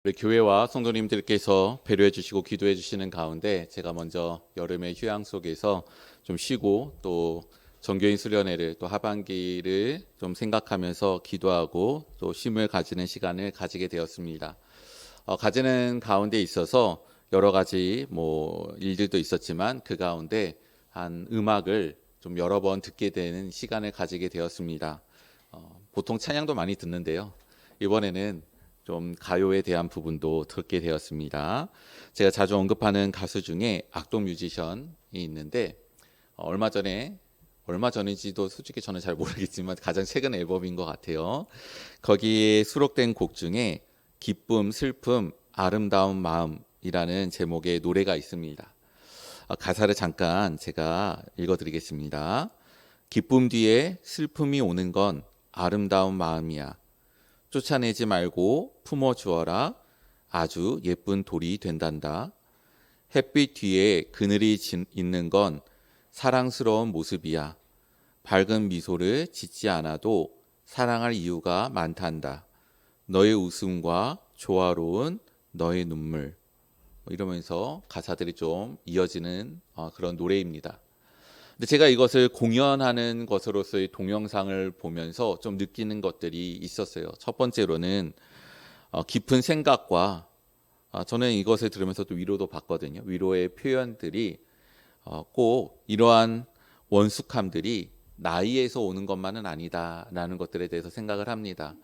우리 교회와 성도님들께서 배려해 주시고 기도해 주시는 가운데 제가 먼저 여름의 휴양 속에서 좀 쉬고 또 전교인 수련회를 또 하반기를 좀 생각하면서 기도하고 또 쉼을 가지는 시간을 가지게 되었습니다. 가지는 가운데 있어서 여러 가지 일들도 있었지만 그 가운데 한 음악을 좀 여러 번 듣게 되는 시간을 가지게 되었습니다. 보통 찬양도 많이 듣는데요. 이번에는 좀 가요에 대한 부분도 듣게 되었습니다. 제가 자주 언급하는 가수 중에 악동 뮤지션이 있는데 얼마 전인지도 솔직히 저는 잘 모르겠지만 가장 최근 앨범인 것 같아요. 거기에 수록된 곡 중에 기쁨, 슬픔, 아름다운 마음이라는 제목의 노래가 있습니다. 가사를 잠깐 제가 읽어드리겠습니다. 기쁨 뒤에 슬픔이 오는 건 아름다운 마음이야. 쫓아내지 말고 품어주어라. 아주 예쁜 돌이 된단다. 햇빛 뒤에 그늘이 있는 건 사랑스러운 모습이야. 밝은 미소를 짓지 않아도 사랑할 이유가 많단다. 너의 웃음과 조화로운 너의 눈물. 이러면서 가사들이 좀 이어지는 그런 노래입니다. 근데 제가 이것을 공연하는 것으로서의 동영상을 보면서 좀 느끼는 것들이 있었어요. 첫 번째로는 깊은 생각과 저는 이것을 들으면서 또 위로도 받거든요. 위로의 표현들이 꼭 이러한 원숙함들이 나이에서 오는 것만은 아니다라는 것들에 대해서 생각을 합니다.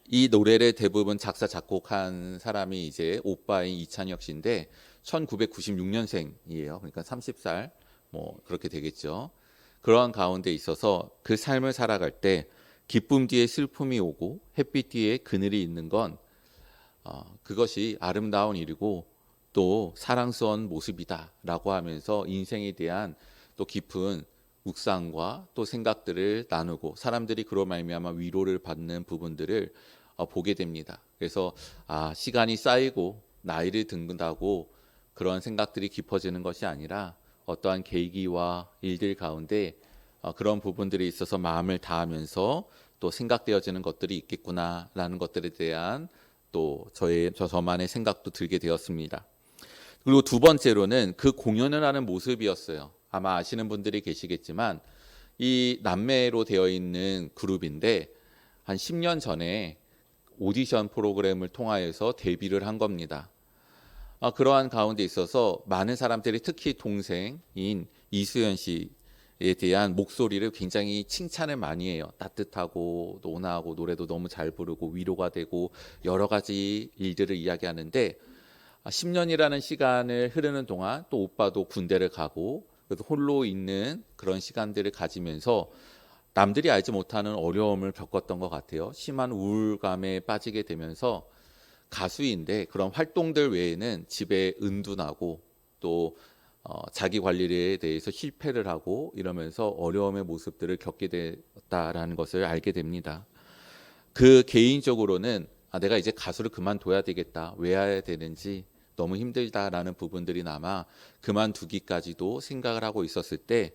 이 노래를 대부분 작사 작곡한 사람이 이제 오빠인 이찬혁 씨인데 1996년생이에요. 그러니까 30살 그렇게 되겠죠. 그러한 가운데 있어서 그 삶을 살아갈 때 기쁨 뒤에 슬픔이 오고 햇빛 뒤에 그늘이 있는 건 그것이 아름다운 일이고 또 사랑스러운 모습이다라고 하면서 인생에 대한 또 깊은 묵상과 또 생각들을 나누고 사람들이 그로 말미암아 위로를 받는 부분들을 보게 됩니다. 그래서 시간이 쌓이고 나이를 든다고 그런 생각들이 깊어지는 것이 아니라 어떠한 계기와 일들 가운데 그런 부분들이 있어서 마음을 다하면서 또 생각되어지는 것들이 있겠구나라는 것들에 대한 또 저만의 생각도 들게 되었습니다. 그리고 두 번째로는 그 공연을 하는 모습이었어요. 아마 아시는 분들이 계시겠지만 이 남매로 되어 있는 그룹인데 한 10년 전에 오디션 프로그램을 통하여서 데뷔를 한 겁니다. 그러한 가운데 있어서 많은 사람들이 특히 동생인 이수연 씨에 대한 목소리를 굉장히 칭찬을 많이 해요. 따뜻하고 또 온화하고 노래도 너무 잘 부르고 위로가 되고 여러 가지 일들을 이야기하는데 10년이라는 시간을 흐르는 동안 또 오빠도 군대를 가고 그래서 홀로 있는 그런 시간들을 가지면서 남들이 알지 못하는 어려움을 겪었던 것 같아요. 심한 우울감에 빠지게 되면서 가수인데 그런 활동들 외에는 집에 은둔하고 또 자기 관리에 대해서 실패를 하고 이러면서 어려움의 모습들을 겪게 됐다라는 것을 알게 됩니다. 그 개인적으로는 내가 이제 가수를 그만둬야 되겠다. 왜 해야 되는지 너무 힘들다라는 부분들이 남아 그만두기까지도 생각을 하고 있었을 때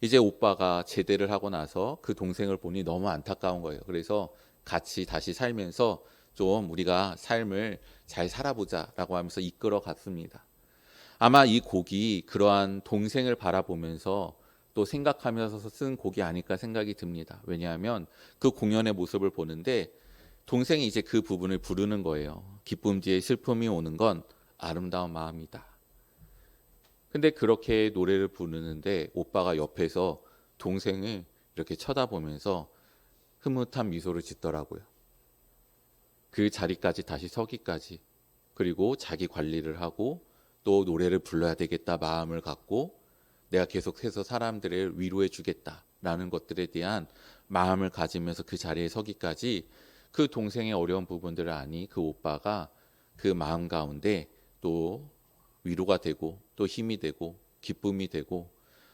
이제 오빠가 제대를 하고 나서 그 동생을 보니 너무 안타까운 거예요. 그래서 같이 다시 살면서 좀 우리가 삶을 잘 살아보자라고 하면서 이끌어 갔습니다. 아마 이 곡이 그러한 동생을 바라보면서 또 생각하면서 쓴 곡이 아닐까 생각이 듭니다. 왜냐하면 그 공연의 모습을 보는데 동생이 이제 그 부분을 부르는 거예요. 기쁨 뒤에 슬픔이 오는 건 아름다운 마음이다. 근데 그렇게 노래를 부르는데 오빠가 옆에서 동생을 이렇게 쳐다보면서 흐뭇한 미소를 짓더라고요. 그 자리까지 다시 서기까지 그리고 자기 관리를 하고 또 노래를 불러야 되겠다 마음을 갖고 내가 계속해서 사람들을 위로해 주겠다라는 것들에 대한 마음을 가지면서 그 자리에 서기까지 그 동생의 어려운 부분들을 아니 그 오빠가 그 마음 가운데 또 위로가 되고 또 힘이 되고 기쁨이 되고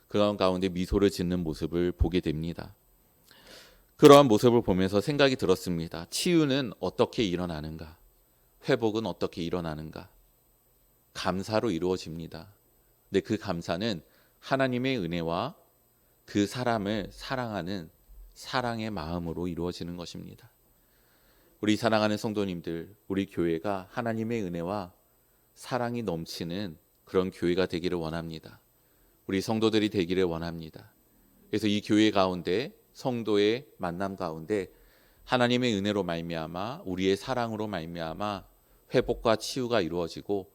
그런 가운데 미소를 짓는 모습을 보게 됩니다. 그러한 모습을 보면서 생각이 들었습니다. 치유는 어떻게 일어나는가? 회복은 어떻게 일어나는가? 감사로 이루어집니다. 근데 그 감사는 하나님의 은혜와 그 사람을 사랑하는 사랑의 마음으로 이루어지는 것입니다. 우리 사랑하는 성도님들, 우리 교회가 하나님의 은혜와 사랑이 넘치는 그런 교회가 되기를 원합니다. 우리 성도들이 되기를 원합니다. 그래서 이 교회 가운데 성도의 만남 가운데 하나님의 은혜로 말미암아 우리의 사랑으로 말미암아 회복과 치유가 이루어지고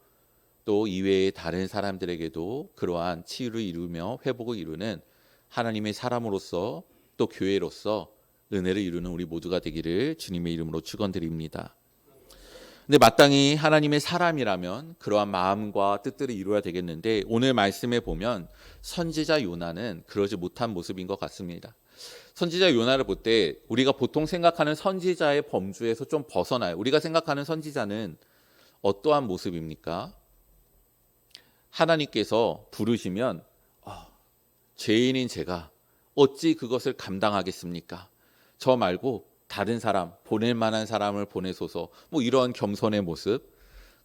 또 이외의 다른 사람들에게도 그러한 치유를 이루며 회복을 이루는 하나님의 사람으로서 또 교회로서 은혜를 이루는 우리 모두가 되기를 주님의 이름으로 축원드립니다. 근데 마땅히 하나님의 사람이라면 그러한 마음과 뜻들을 이루어야 되겠는데 오늘 말씀에 보면 선지자 요나는 그러지 못한 모습인 것 같습니다. 선지자 요나를 볼 때 우리가 보통 생각하는 선지자의 범주에서 좀 벗어나요. 우리가 생각하는 선지자는 어떠한 모습입니까? 하나님께서 부르시면 죄인인 제가 어찌 그것을 감당하겠습니까? 저 말고 다른 사람, 보낼 만한 사람을 보내소서, 뭐 이런 겸손의 모습.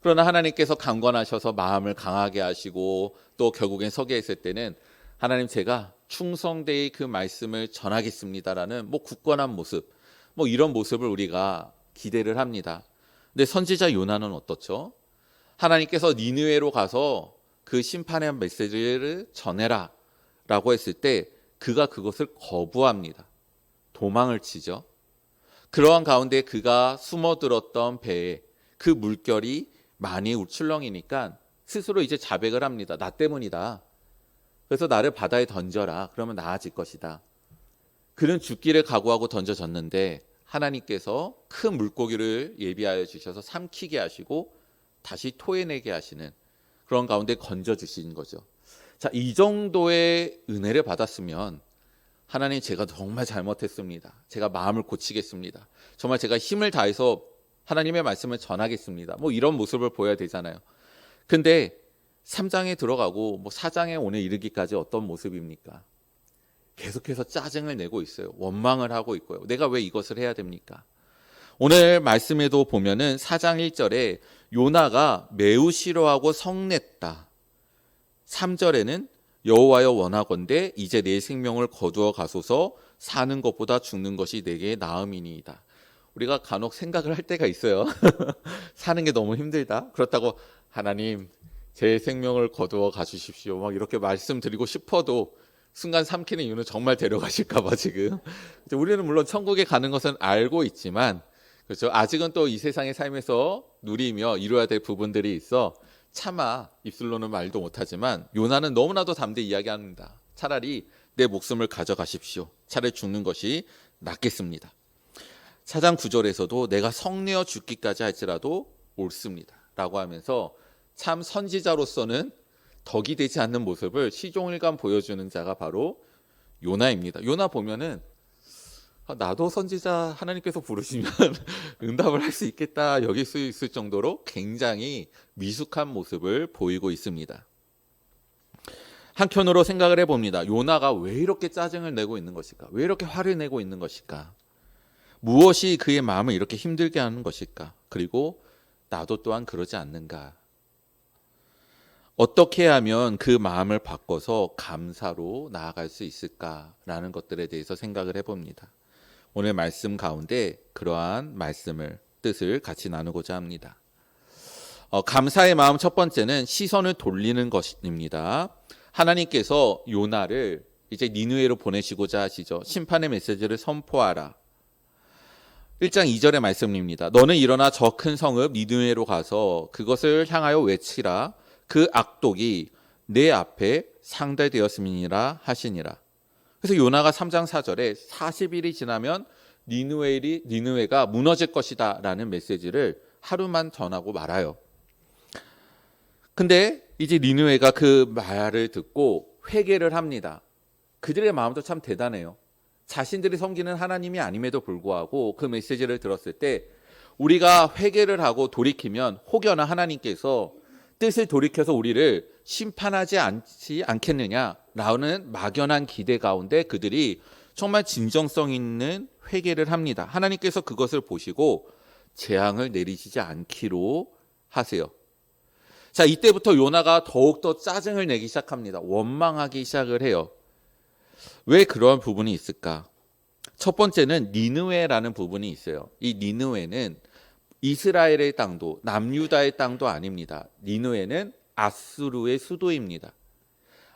그러나 하나님께서 강권하셔서 마음을 강하게 하시고 또 결국엔 서게 했을 때는 하나님 제가 충성되이 그 말씀을 전하겠습니다라는 뭐 굳건한 모습, 뭐 이런 모습을 우리가 기대를 합니다. 근데 선지자 요나는 어떻죠? 하나님께서 니느웨로 가서 그 심판의 메시지를 전해라 라고 했을 때 그가 그것을 거부합니다. 도망을 치죠. 그러한 가운데 그가 숨어들었던 배에 그 물결이 많이 울출렁이니까 스스로 이제 자백을 합니다. 나 때문이다. 그래서 나를 바다에 던져라. 그러면 나아질 것이다. 그는 죽기를 각오하고 던져졌는데 하나님께서 큰 물고기를 예비하여 주셔서 삼키게 하시고 다시 토해내게 하시는 그런 가운데 건져주신 거죠. 자, 이 정도의 은혜를 받았으면 하나님 제가 정말 잘못했습니다. 제가 마음을 고치겠습니다. 정말 제가 힘을 다해서 하나님의 말씀을 전하겠습니다. 뭐 이런 모습을 보여야 되잖아요. 근데 3장에 들어가고 뭐 4장에 오늘 이르기까지 어떤 모습입니까? 계속해서 짜증을 내고 있어요. 원망을 하고 있고요. 내가 왜 이것을 해야 됩니까? 오늘 말씀에도 보면은 4장 1절에 요나가 매우 싫어하고 성냈다. 3절에는 여호와여 원하건대 이제 내 생명을 거두어 가소서 사는 것보다 죽는 것이 내게 나음이니이다. 우리가 간혹 생각을 할 때가 있어요. 사는 게 너무 힘들다. 그렇다고 하나님 제 생명을 거두어 가주십시오. 막 이렇게 말씀드리고 싶어도 순간 삼키는 이유는 정말 데려가실까 봐 지금. 우리는 물론 천국에 가는 것은 알고 있지만 그렇죠. 아직은 또 이 세상의 삶에서 누리며 이루어야 될 부분들이 있어 차마 입술로는 말도 못하지만 요나는 너무나도 담대히 이야기합니다. 차라리 내 목숨을 가져가십시오. 차라리 죽는 것이 낫겠습니다. 4장 9절에서도 내가 성내어 죽기까지 할지라도 옳습니다. 라고 하면서 참 선지자로서는 덕이 되지 않는 모습을 시종일관 보여주는 자가 바로 요나입니다. 요나 보면은 나도 선지자 하나님께서 부르시면 응답을 할 수 있겠다 여길 수 있을 정도로 굉장히 미숙한 모습을 보이고 있습니다. 한편으로 생각을 해봅니다. 요나가 왜 이렇게 짜증을 내고 있는 것일까? 왜 이렇게 화를 내고 있는 것일까? 무엇이 그의 마음을 이렇게 힘들게 하는 것일까? 그리고 나도 또한 그러지 않는가? 어떻게 하면 그 마음을 바꿔서 감사로 나아갈 수 있을까라는 것들에 대해서 생각을 해봅니다. 오늘 말씀 가운데 그러한 말씀을 뜻을 같이 나누고자 합니다. 감사의 마음 첫 번째는 시선을 돌리는 것입니다. 하나님께서 요나를 이제 니느웨로 보내시고자 하시죠. 심판의 메시지를 선포하라. 1장 2절의 말씀입니다. 너는 일어나 저 큰 성읍 니느웨로 가서 그것을 향하여 외치라. 그 악독이 내 앞에 상달되었음이니라 하시니라. 그래서 요나가 3장 4절에 40일이 지나면 니느웨가 무너질 것이다 라는 메시지를 하루만 전하고 말아요. 근데 이제 니느웨가 그 말을 듣고 회개를 합니다. 그들의 마음도 참 대단해요. 자신들이 섬기는 하나님이 아님에도 불구하고 그 메시지를 들었을 때 우리가 회개를 하고 돌이키면 혹여나 하나님께서 뜻을 돌이켜서 우리를 심판하지 않겠느냐라는 막연한 기대 가운데 그들이 정말 진정성 있는 회개를 합니다. 하나님께서 그것을 보시고 재앙을 내리시지 않기로 하세요. 자, 이때부터 요나가 더욱더 짜증을 내기 시작합니다. 원망하기 시작을 해요. 왜 그러한 부분이 있을까? 첫 번째는 니느웨라는 부분이 있어요. 이 니느웨는 이스라엘의 땅도 남유다의 땅도 아닙니다. 니느웨는 아수르의 수도입니다.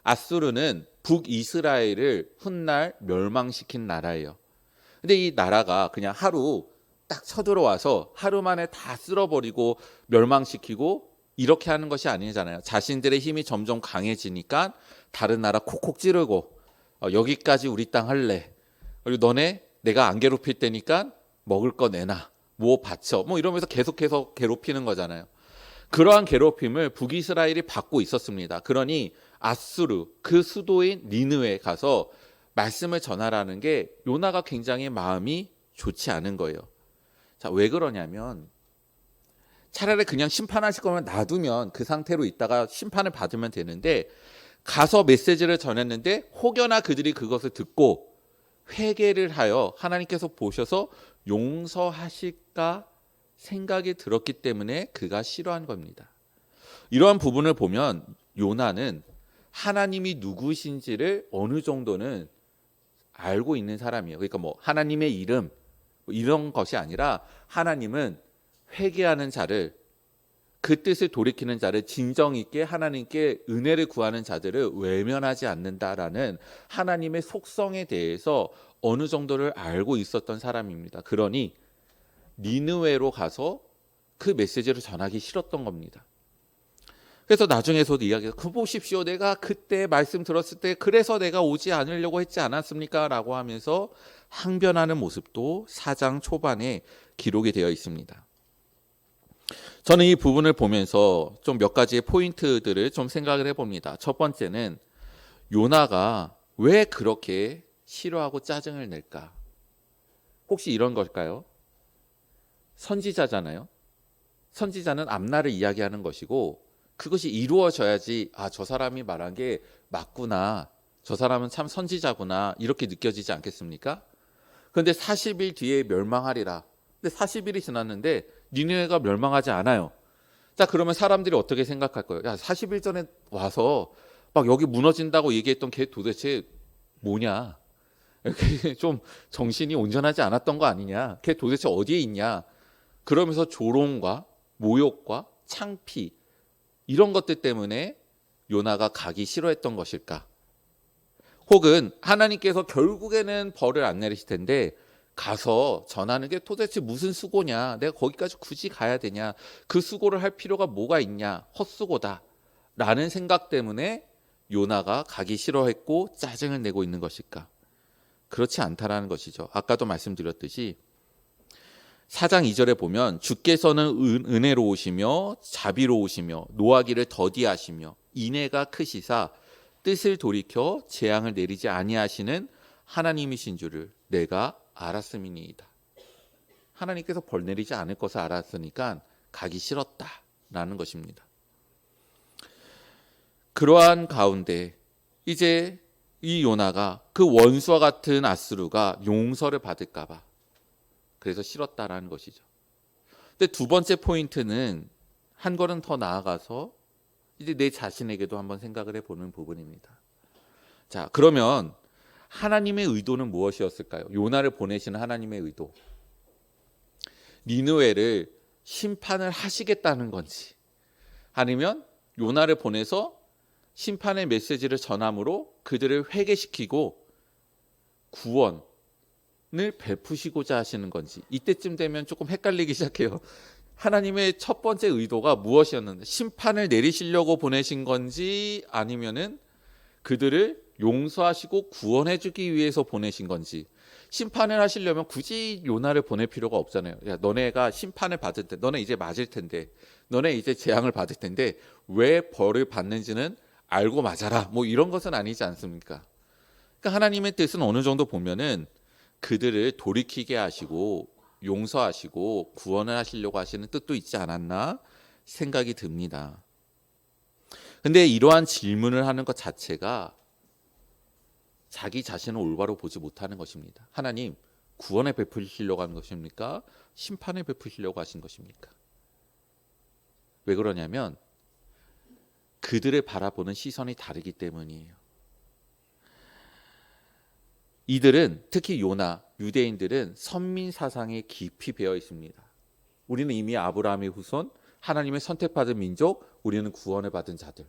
아수르는 북이스라엘을 훗날 멸망시킨 나라예요. 근데 이 나라가 그냥 하루 딱 쳐들어와서 하루 만에 다 쓸어버리고 멸망시키고 이렇게 하는 것이 아니잖아요. 자신들의 힘이 점점 강해지니까 다른 나라 콕콕 찌르고 여기까지 우리 땅 할래. 그리고 너네 내가 안 괴롭힐 테니까 먹을 거 내놔. 뭐 바쳐. 뭐 이러면서 계속해서 괴롭히는 거잖아요. 그러한 괴롭힘을 북이스라엘이 받고 있었습니다. 그러니 아수르 그 수도인 니느웨에 가서 말씀을 전하라는 게 요나가 굉장히 마음이 좋지 않은 거예요. 자, 왜 그러냐면 차라리 그냥 심판하실 거면 놔두면 그 상태로 있다가 심판을 받으면 되는데 가서 메시지를 전했는데 혹여나 그들이 그것을 듣고 회개를 하여 하나님께서 보셔서 용서하실까 생각이 들었기 때문에 그가 싫어한 겁니다. 이러한 부분을 보면 요나는 하나님이 누구신지를 어느 정도는 알고 있는 사람이에요. 그러니까 뭐 하나님의 이름 이런 것이 아니라 하나님은 회개하는 자를 그 뜻을 돌이키는 자를 진정 있게 하나님께 은혜를 구하는 자들을 외면하지 않는다라는 하나님의 속성에 대해서 어느 정도를 알고 있었던 사람입니다. 그러니 니느웨로 가서 그 메시지를 전하기 싫었던 겁니다. 그래서 나중에서도 이야기해서 그 보십시오. 내가 그때 말씀 들었을 때 그래서 내가 오지 않으려고 했지 않았습니까? 라고 하면서 항변하는 모습도 4장 초반에 기록이 되어 있습니다. 저는 이 부분을 보면서 좀 몇 가지의 포인트들을 좀 생각을 해봅니다. 첫 번째는 요나가 왜 그렇게 싫어하고 짜증을 낼까? 혹시 이런 걸까요? 선지자잖아요. 선지자는 앞날을 이야기하는 것이고 그것이 이루어져야지 저 사람이 말한 게 맞구나. 저 사람은 참 선지자구나. 이렇게 느껴지지 않겠습니까? 그런데 40일 뒤에 멸망하리라. 근데 40일이 지났는데 니느웨가 멸망하지 않아요. 자, 그러면 사람들이 어떻게 생각할 거예요? 야, 40일 전에 와서 막 여기 무너진다고 얘기했던 걔 도대체 뭐냐? 좀 정신이 온전하지 않았던 거 아니냐? 걔 도대체 어디에 있냐? 그러면서 조롱과 모욕과 창피 이런 것들 때문에 요나가 가기 싫어했던 것일까? 혹은 하나님께서 결국에는 벌을 안 내리실 텐데 가서 전하는 게 도대체 무슨 수고냐? 내가 거기까지 굳이 가야 되냐? 그 수고를 할 필요가 뭐가 있냐? 헛수고다. 라는 생각 때문에 요나가 가기 싫어했고 짜증을 내고 있는 것일까? 그렇지 않다라는 것이죠. 아까도 말씀드렸듯이 4장 2절에 보면 주께서는 은혜로우시며 자비로우시며 노하기를 더디하시며 인애가 크시사 뜻을 돌이켜 재앙을 내리지 아니하시는 하나님이신 줄을 내가 알았음이니이다. 하나님께서 벌 내리지 않을 것을 알았으니까 가기 싫었다라는 것입니다. 그러한 가운데 이제 이 요나가 그 원수와 같은 아수르가 용서를 받을까 봐 그래서 싫었다라는 것이죠. 근데 두 번째 포인트는 한 걸음 더 나아가서 이제 내 자신에게도 한번 생각을 해보는 부분입니다. 자, 그러면 하나님의 의도는 무엇이었을까요? 요나를 보내시는 하나님의 의도. 니느웨를 심판을 하시겠다는 건지 아니면 요나를 보내서 심판의 메시지를 전함으로 그들을 회개시키고 구원을 베푸시고자 하시는 건지 이때쯤 되면 조금 헷갈리기 시작해요. 하나님의 첫 번째 의도가 무엇이었는데 심판을 내리시려고 보내신 건지 아니면은 그들을 용서하시고 구원해 주기 위해서 보내신 건지. 심판을 하시려면 굳이 요나를 보낼 필요가 없잖아요. 야, 너네가 심판을 받을 때 너네 이제 맞을 텐데 너네 이제 재앙을 받을 텐데 왜 벌을 받는지는 알고 맞아라. 뭐 이런 것은 아니지 않습니까? 그러니까 하나님의 뜻은 어느 정도 보면은 그들을 돌이키게 하시고 용서하시고 구원을 하시려고 하시는 뜻도 있지 않았나 생각이 듭니다. 근데 이러한 질문을 하는 것 자체가 자기 자신을 올바로 보지 못하는 것입니다. 하나님, 구원을 베푸시려고 하는 것입니까? 심판을 베푸시려고 하신 것입니까? 왜 그러냐면 그들을 바라보는 시선이 다르기 때문이에요. 이들은 특히 요나, 유대인들은 선민 사상에 깊이 배어 있습니다. 우리는 이미 아브라함의 후손, 하나님의 선택받은 민족, 우리는 구원을 받은 자들.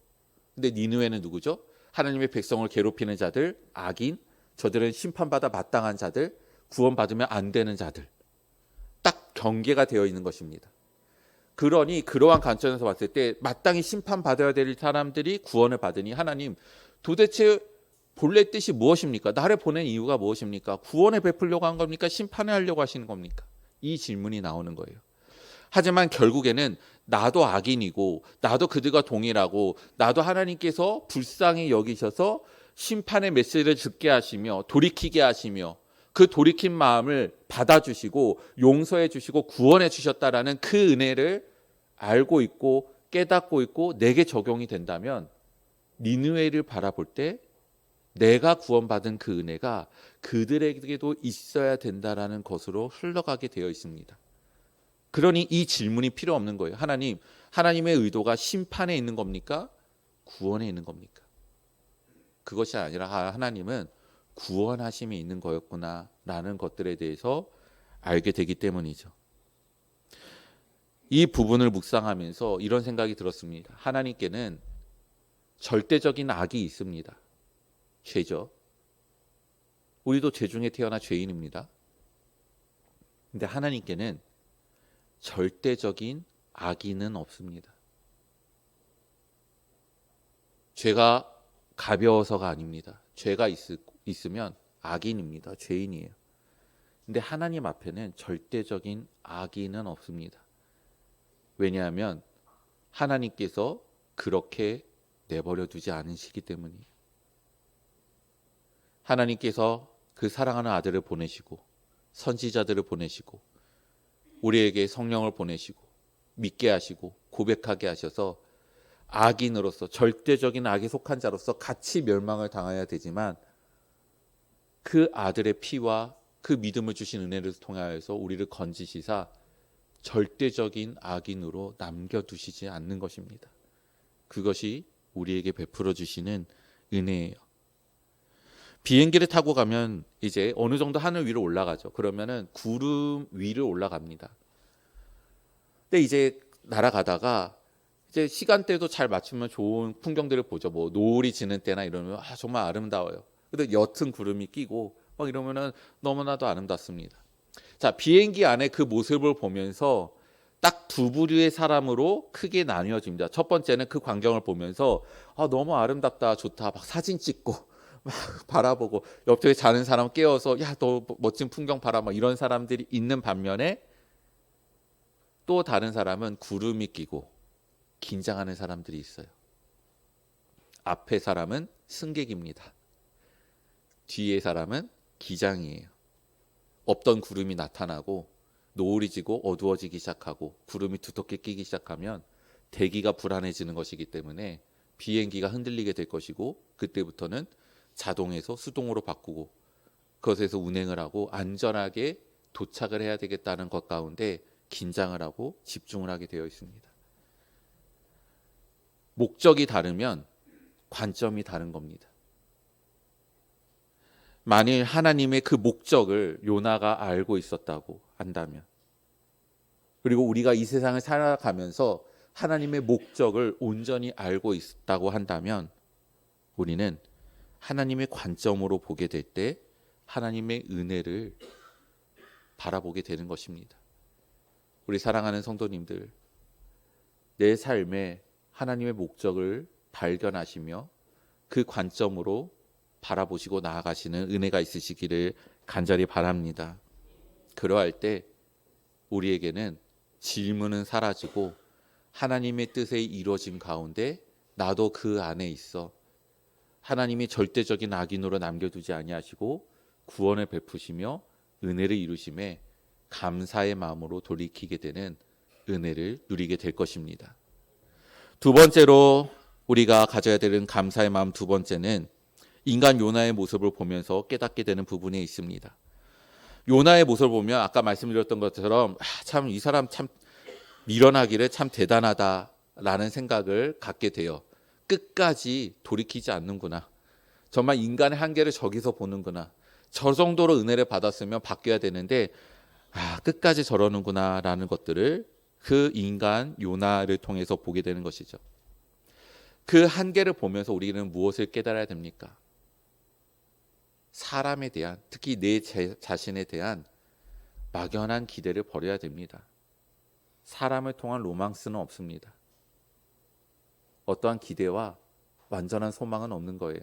근데 니느웨는 누구죠? 하나님의 백성을 괴롭히는 자들, 악인, 저들은 심판받아 마땅한 자들, 구원받으면 안 되는 자들. 딱 경계가 되어 있는 것입니다. 그러니 그러한 관점에서 봤을 때 마땅히 심판받아야 될 사람들이 구원을 받으니 하나님 도대체 본래 뜻이 무엇입니까? 나를 보낸 이유가 무엇입니까? 구원을 베풀려고 한 겁니까? 심판을 하려고 하시는 겁니까? 이 질문이 나오는 거예요. 하지만 결국에는 나도 악인이고 나도 그들과 동일하고 나도 하나님께서 불쌍히 여기셔서 심판의 메시지를 듣게 하시며 돌이키게 하시며 그 돌이킨 마음을 받아주시고 용서해 주시고 구원해 주셨다라는 그 은혜를 알고 있고 깨닫고 있고 내게 적용이 된다면 니느웨를 바라볼 때 내가 구원받은 그 은혜가 그들에게도 있어야 된다라는 것으로 흘러가게 되어 있습니다. 그러니 이 질문이 필요 없는 거예요. 하나님, 하나님의 의도가 심판에 있는 겁니까? 구원에 있는 겁니까? 그것이 아니라 하나님은 구원하심이 있는 거였구나라는 것들에 대해서 알게 되기 때문이죠. 이 부분을 묵상하면서 이런 생각이 들었습니다. 하나님께는 절대적인 악이 있습니다. 죄죠. 우리도 죄 중에 태어나 죄인입니다. 근데 하나님께는 절대적인 악의는 없습니다. 죄가 가벼워서가 아닙니다. 죄가 있으면 악인입니다. 죄인이에요. 근데 하나님 앞에는 절대적인 악의는 없습니다. 왜냐하면 하나님께서 그렇게 내버려 두지 않으시기 때문이에요. 하나님께서 그 사랑하는 아들을 보내시고 선지자들을 보내시고 우리에게 성령을 보내시고 믿게 하시고 고백하게 하셔서 악인으로서 절대적인 악에 속한 자로서 같이 멸망을 당해야 되지만 그 아들의 피와 그 믿음을 주신 은혜를 통하여서 우리를 건지시사 절대적인 악인으로 남겨두시지 않는 것입니다. 그것이 우리에게 베풀어 주시는 은혜예요. 비행기를 타고 가면 이제 어느 정도 하늘 위로 올라가죠. 그러면은 구름 위로 올라갑니다. 근데 이제 날아가다가 이제 시간대도 잘 맞추면 좋은 풍경들을 보죠. 뭐 노을이 지는 때나 이러면 정말 아름다워요. 근데 옅은 구름이 끼고 막 이러면은 너무나도 아름답습니다. 자, 비행기 안에 그 모습을 보면서 딱 두 부류의 사람으로 크게 나뉘어집니다. 첫 번째는 그 광경을 보면서 너무 아름답다, 좋다, 막 사진 찍고 막 바라보고 옆에 자는 사람 깨워서 야, 너 멋진 풍경 봐라, 막 이런 사람들이 있는 반면에 또 다른 사람은 구름이 끼고 긴장하는 사람들이 있어요. 앞에 사람은 승객입니다. 뒤에 사람은 기장이에요. 없던 구름이 나타나고 노을이 지고 어두워지기 시작하고 구름이 두텁게 끼기 시작하면 대기가 불안해지는 것이기 때문에 비행기가 흔들리게 될 것이고 그때부터는 자동에서 수동으로 바꾸고 그것에서 운행을 하고 안전하게 도착을 해야 되겠다는 것 가운데 긴장을 하고 집중을 하게 되어 있습니다. 목적이 다르면 관점이 다른 겁니다. 만일 하나님의 그 목적을 요나가 알고 있었다고 한다면, 그리고 우리가 이 세상을 살아가면서 하나님의 목적을 온전히 알고 있다고 한다면 우리는 하나님의 관점으로 보게 될 때 하나님의 은혜를 바라보게 되는 것입니다. 우리 사랑하는 성도님들, 내 삶에 하나님의 목적을 발견하시며 그 관점으로 바라보시고 나아가시는 은혜가 있으시기를 간절히 바랍니다. 그러할 때 우리에게는 질문은 사라지고 하나님의 뜻의 이루어짐 가운데 나도 그 안에 있어 하나님이 절대적인 악인으로 남겨두지 아니하시고 구원을 베푸시며 은혜를 이루심에 감사의 마음으로 돌이키게 되는 은혜를 누리게 될 것입니다. 두 번째로 우리가 가져야 되는 감사의 마음, 두 번째는 인간 요나의 모습을 보면서 깨닫게 되는 부분이 있습니다. 요나의 모습을 보면 아까 말씀드렸던 것처럼 참 이 사람 참 밀어나기를 참 대단하다라는 생각을 갖게 돼요. 끝까지 돌이키지 않는구나. 정말 인간의 한계를 저기서 보는구나. 저 정도로 은혜를 받았으면 바뀌어야 되는데 끝까지 저러는구나라는 것들을 그 인간 요나를 통해서 보게 되는 것이죠. 그 한계를 보면서 우리는 무엇을 깨달아야 됩니까? 사람에 대한, 특히 내 자신에 대한 막연한 기대를 버려야 됩니다. 사람을 통한 로망스는 없습니다. 어떠한 기대와 완전한 소망은 없는 거예요.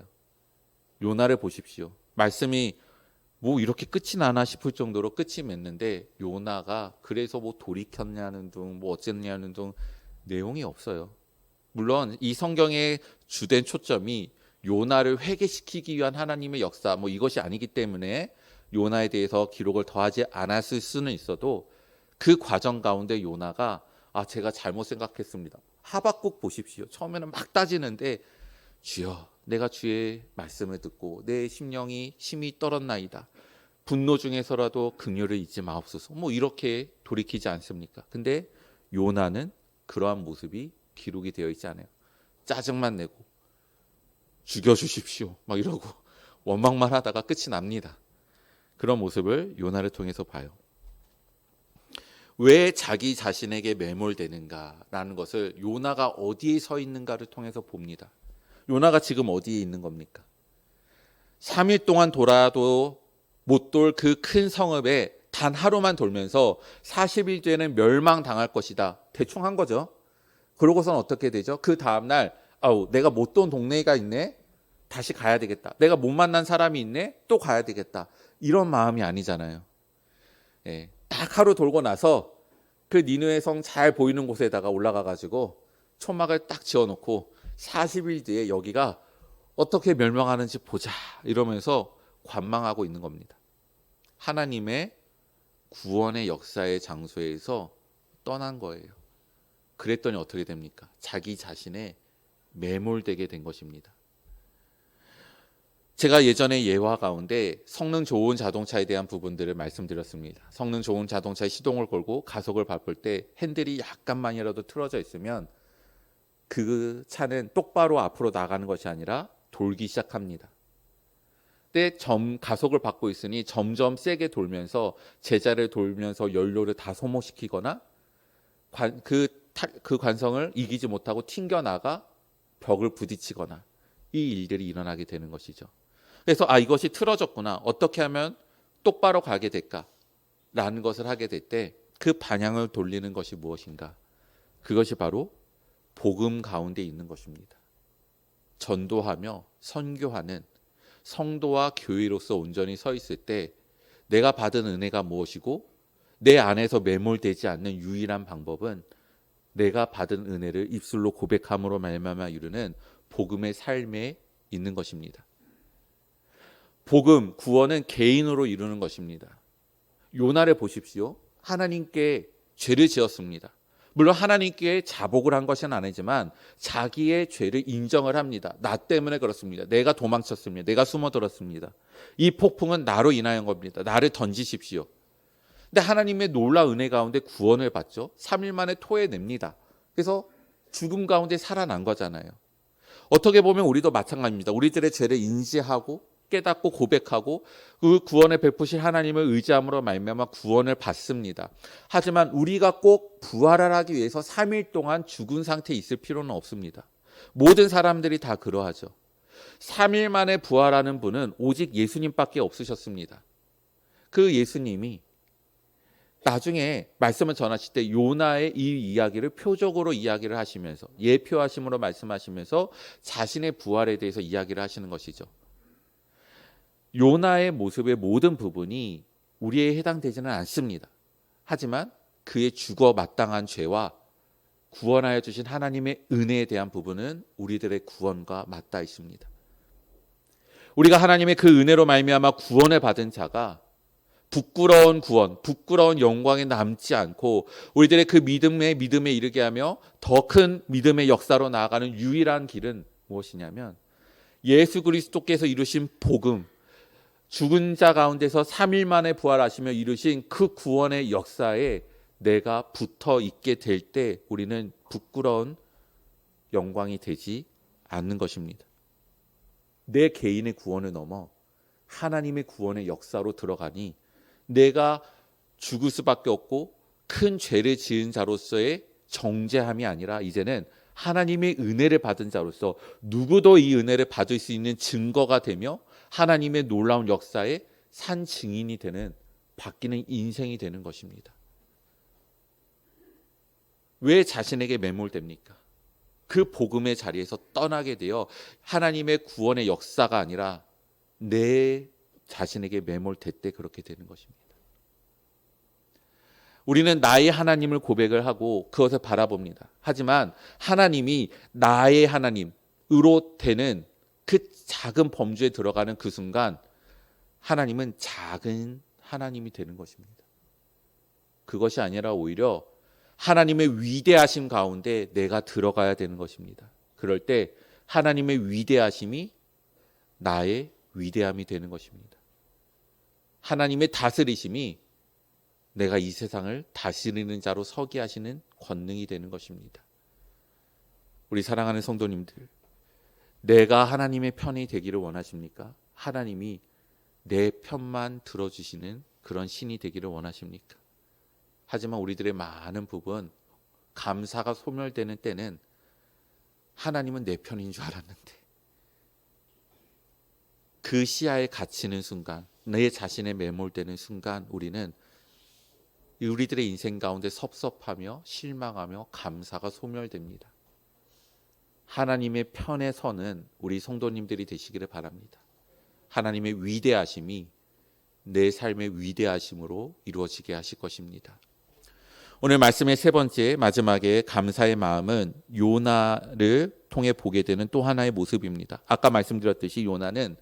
요나를 보십시오. 말씀이 뭐 이렇게 끝이 나나 싶을 정도로 끝이 맺는데 요나가 그래서 뭐 돌이켰냐는 둥 뭐 어쨌냐는 둥 내용이 없어요. 물론 이 성경의 주된 초점이 요나를 회개시키기 위한 하나님의 역사 뭐 이것이 아니기 때문에 요나에 대해서 기록을 더하지 않았을 수는 있어도 그 과정 가운데 요나가 제가 잘못 생각했습니다. 하박국 보십시오. 처음에는 막 따지는데 주여 내가 주의 말씀을 듣고 내 심령이 심히 떨었나이다. 분노 중에서라도 긍휼을 잊지 마옵소서. 뭐 이렇게 돌이키지 않습니까? 근데 요나는 그러한 모습이 기록이 되어 있지 않아요. 짜증만 내고 죽여주십시오 막 이러고 원망만 하다가 끝이 납니다. 그런 모습을 요나를 통해서 봐요. 왜 자기 자신에게 매몰되는가라는 것을 요나가 어디에 서 있는가를 통해서 봅니다. 요나가 지금 어디에 있는 겁니까? 3일 동안 돌아도 못 돌 그 큰 성읍에 단 하루만 돌면서 40일 뒤에는 멸망당할 것이다. 대충 한 거죠. 그러고선 어떻게 되죠? 그 다음날 내가 못 돈 동네가 있네. 다시 가야 되겠다. 내가 못 만난 사람이 있네. 또 가야 되겠다. 이런 마음이 아니잖아요. 딱 하루 돌고 나서 그 니느웨 성 잘 보이는 곳에다가 올라가 가지고 초막을 딱 지어놓고 40일 뒤에 여기가 어떻게 멸망하는지 보자 이러면서 관망하고 있는 겁니다. 하나님의 구원의 역사의 장소에서 떠난 거예요. 그랬더니 어떻게 됩니까? 자기 자신에 매몰되게 된 것입니다. 제가 예전에 예화 가운데 성능 좋은 자동차에 대한 부분들을 말씀드렸습니다. 성능 좋은 자동차에 시동을 걸고 가속을 밟을 때 핸들이 약간만이라도 틀어져 있으면 그 차는 똑바로 앞으로 나가는 것이 아니라 돌기 시작합니다. 근데 가속을 받고 있으니 점점 세게 돌면서 제자를 돌면서 연료를 다 소모시키거나 그 관성을 이기지 못하고 튕겨나가 벽을 부딪히거나 이 일들이 일어나게 되는 것이죠. 그래서 이것이 틀어졌구나. 어떻게 하면 똑바로 가게 될까라는 것을 하게 될 때 그 방향을 돌리는 것이 무엇인가? 그것이 바로 복음 가운데 있는 것입니다. 전도하며 선교하는 성도와 교회로서 온전히 서 있을 때 내가 받은 은혜가 무엇이고 내 안에서 매몰되지 않는 유일한 방법은 내가 받은 은혜를 입술로 고백함으로 말미암아 이루는 복음의 삶에 있는 것입니다. 복음, 구원은 개인으로 이루는 것입니다. 요나를 보십시오. 하나님께 죄를 지었습니다. 물론 하나님께 자복을 한 것은 아니지만 자기의 죄를 인정을 합니다. 나 때문에 그렇습니다. 내가 도망쳤습니다. 내가 숨어들었습니다. 이 폭풍은 나로 인하여인 겁니다. 나를 던지십시오. 근데 하나님의 놀라운 은혜 가운데 구원을 받죠. 3일 만에 토해냅니다. 그래서 죽음 가운데 살아난 거잖아요. 어떻게 보면 우리도 마찬가지입니다. 우리들의 죄를 인지하고 깨닫고 고백하고 그 구원을 베푸실 하나님을 의지함으로 말미암아 구원을 받습니다. 하지만 우리가 꼭 부활을 하기 위해서 3일 동안 죽은 상태에 있을 필요는 없습니다. 모든 사람들이 다 그러하죠. 3일 만에 부활하는 분은 오직 예수님밖에 없으셨습니다. 그 예수님이 나중에 말씀을 전하실 때 요나의 이 이야기를 표적으로 이야기를 하시면서 예표하심으로 말씀하시면서 자신의 부활에 대해서 이야기를 하시는 것이죠. 요나의 모습의 모든 부분이 우리에 해당되지는 않습니다. 하지만 그의 죽어 마땅한 죄와 구원하여 주신 하나님의 은혜에 대한 부분은 우리들의 구원과 맞닿아 있습니다. 우리가 하나님의 그 은혜로 말미암아 구원을 받은 자가 부끄러운 구원, 부끄러운 영광에 남지 않고 우리들의 그 믿음에 이르게 하며 더 큰 믿음의 역사로 나아가는 유일한 길은 무엇이냐면 예수 그리스도께서 이루신 복음, 죽은 자 가운데서 3일 만에 부활하시며 이루신 그 구원의 역사에 내가 붙어 있게 될 때 우리는 부끄러운 영광이 되지 않는 것입니다. 내 개인의 구원을 넘어 하나님의 구원의 역사로 들어가니 내가 죽을 수밖에 없고 큰 죄를 지은 자로서의 정죄함이 아니라 이제는 하나님의 은혜를 받은 자로서 누구도 이 은혜를 받을 수 있는 증거가 되며 하나님의 놀라운 역사의 산 증인이 되는 바뀌는 인생이 되는 것입니다. 왜 자신에게 매몰됩니까? 그 복음의 자리에서 떠나게 되어 하나님의 구원의 역사가 아니라 내 자신에게 매몰될 때 그렇게 되는 것입니다. 우리는 나의 하나님을 고백을 하고 그것을 바라봅니다. 하지만 하나님이 나의 하나님으로 되는 그 작은 범주에 들어가는 그 순간 하나님은 작은 하나님이 되는 것입니다. 그것이 아니라 오히려 하나님의 위대하심 가운데 내가 들어가야 되는 것입니다. 그럴 때 하나님의 위대하심이 나의 위대함이 되는 것입니다. 하나님의 다스리심이 내가 이 세상을 다스리는 자로 서게 하시는 권능이 되는 것입니다. 우리 사랑하는 성도님들, 내가 하나님의 편이 되기를 원하십니까? 하나님이 내 편만 들어주시는 그런 신이 되기를 원하십니까? 하지만 우리들의 많은 부분, 감사가 소멸되는 때는 하나님은 내 편인 줄 알았는데 그 시야에 갇히는 순간, 내 자신에 매몰되는 순간 우리는 우리들의 인생 가운데 섭섭하며 실망하며 감사가 소멸됩니다. 하나님의 편에 서는 우리 성도님들이 되시기를 바랍니다. 하나님의 위대하심이 내 삶의 위대하심으로 이루어지게 하실 것입니다. 오늘 말씀의 세 번째 마지막에 감사의 마음은 요나를 통해 보게 되는 또 하나의 모습입니다. 아까 말씀드렸듯이 요나는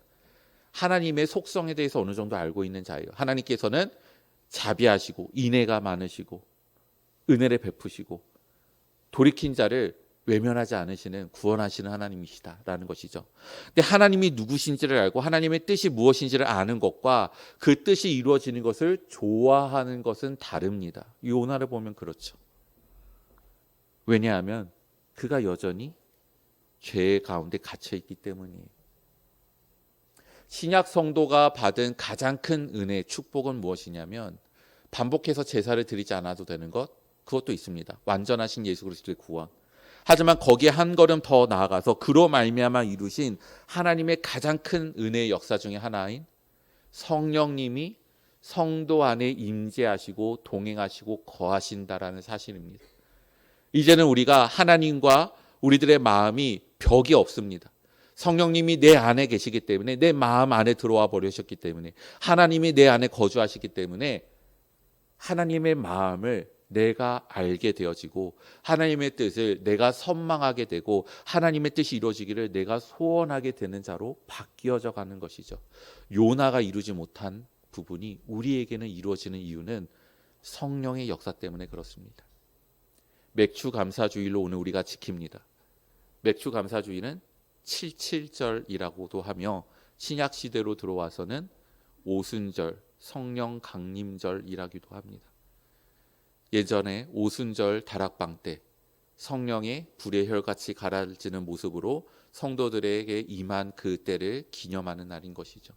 하나님의 속성에 대해서 어느 정도 알고 있는 자예요. 하나님께서는 자비하시고 인애가 많으시고 은혜를 베푸시고 돌이킨 자를 외면하지 않으시는 구원하시는 하나님이시다라는 것이죠. 근데 하나님이 누구신지를 알고 하나님의 뜻이 무엇인지를 아는 것과 그 뜻이 이루어지는 것을 좋아하는 것은 다릅니다. 요나를 보면 그렇죠. 왜냐하면 그가 여전히 죄 가운데 갇혀 있기 때문이에요. 신약 성도가 받은 가장 큰 은혜, 축복은 무엇이냐면 반복해서 제사를 드리지 않아도 되는 것, 그것도 있습니다. 완전하신 예수 그리스도의 구원. 하지만 거기에 한 걸음 더 나아가서 그로 말미암아 이루신 하나님의 가장 큰 은혜의 역사 중에 하나인 성령님이 성도 안에 임재하시고 동행하시고 거하신다라는 사실입니다. 이제는 우리가 하나님과 우리들의 마음이 벽이 없습니다. 성령님이 내 안에 계시기 때문에 내 마음 안에 들어와 버리셨기 때문에 하나님이 내 안에 거주하시기 때문에 하나님의 마음을 내가 알게 되어지고 하나님의 뜻을 내가 선망하게 되고 하나님의 뜻이 이루어지기를 내가 소원하게 되는 자로 바뀌어져 가는 것이죠. 요나가 이루지 못한 부분이 우리에게는 이루어지는 이유는 성령의 역사 때문에 그렇습니다. 맥주 감사주일로 오늘 우리가 지킵니다. 맥주 감사주일은 77절이라고도 하며 신약 시대로 들어와서는 오순절, 성령 강림절이라기도 합니다. 예전에 오순절 다락방 때 성령의 불의 혈같이 가라앉는 모습으로 성도들에게 임한 그 때를 기념하는 날인 것이죠.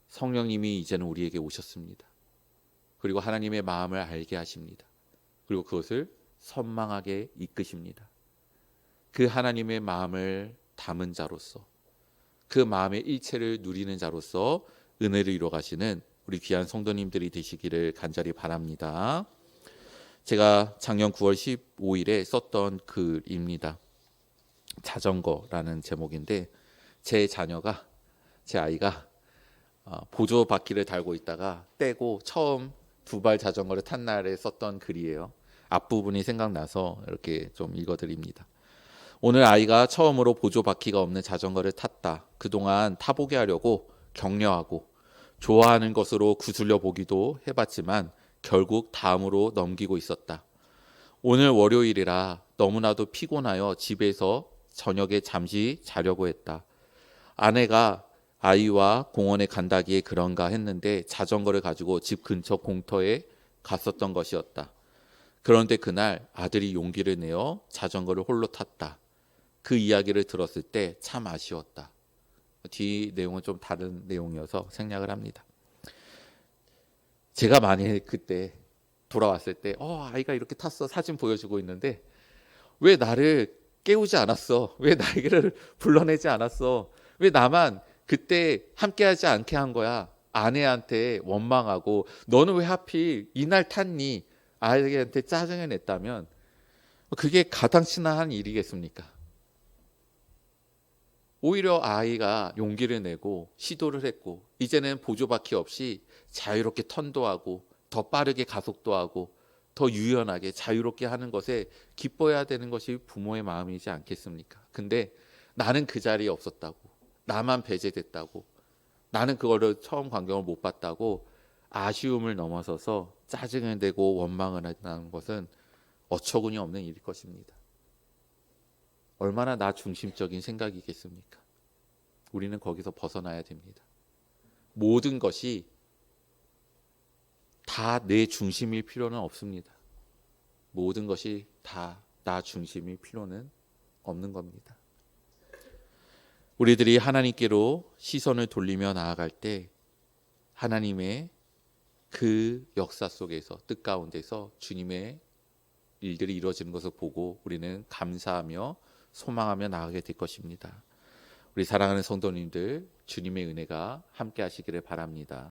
성령님이 이제는 우리에게 오셨습니다. 그리고 하나님의 마음을 알게 하십니다. 그리고 그것을 선망하게 이끄십니다. 그 하나님의 마음을 담은 자로서 그 마음의 일체를 누리는 자로서 은혜를 이루어 가시는 우리 귀한 성도님들이 되시기를 간절히 바랍니다. 제가 작년 9월 15일에 썼던 글입니다. 자전거라는 제목인데 제 아이가 보조 바퀴를 달고 있다가 떼고 처음 두 발 자전거를 탄 날에 썼던 글이에요. 앞부분이 생각나서 이렇게 좀 읽어드립니다. 오늘 아이가 처음으로 보조 바퀴가 없는 자전거를 탔다. 그동안 타보게 하려고 격려하고 좋아하는 것으로 구슬려 보기도 해봤지만 결국 다음으로 넘기고 있었다. 오늘 월요일이라 너무나도 피곤하여 집에서 저녁에 잠시 자려고 했다. 아내가 아이와 공원에 간다기에 그런가 했는데 자전거를 가지고 집 근처 공터에 갔었던 것이었다. 그런데 그날 아들이 용기를 내어 자전거를 홀로 탔다. 그 이야기를 들었을 때 참 아쉬웠다. 뒤 내용은 좀 다른 내용이어서 생략을 합니다. 제가 만약에 그때 돌아왔을 때 아이가 이렇게 탔어 사진 보여주고 있는데 왜 나를 깨우지 않았어? 왜 나에게를 불러내지 않았어? 왜 나만 그때 함께하지 않게 한 거야? 아내한테 원망하고 너는 왜 하필 이날 탔니? 아이한테 짜증을 냈다면 그게 가당치나 일이겠습니까? 오히려 아이가 용기를 내고 시도를 했고 이제는 보조바퀴 없이 자유롭게 턴도 하고 더 빠르게 가속도 하고 더 유연하게 자유롭게 하는 것에 기뻐해야 되는 것이 부모의 마음이지 않겠습니까? 근데 나는 그 자리에 없었다고, 나만 배제됐다고, 나는 그거를 처음 광경을 못 봤다고 아쉬움을 넘어서서 짜증을 내고 원망을 한다는 것은 어처구니 없는 일일 것입니다. 얼마나 나 중심적인 생각이겠습니까? 우리는 거기서 벗어나야 됩니다. 모든 것이 다 내 중심일 필요는 없습니다. 모든 것이 다 나 중심일 필요는 없는 겁니다. 우리들이 하나님께로 시선을 돌리며 나아갈 때 하나님의 그 역사 속에서 뜻 가운데서 주님의 일들이 이루어지는 것을 보고 우리는 감사하며 소망하며 나아가게 될 것입니다. 우리 사랑하는 성도님들, 주님의 은혜가 함께 하시기를 바랍니다.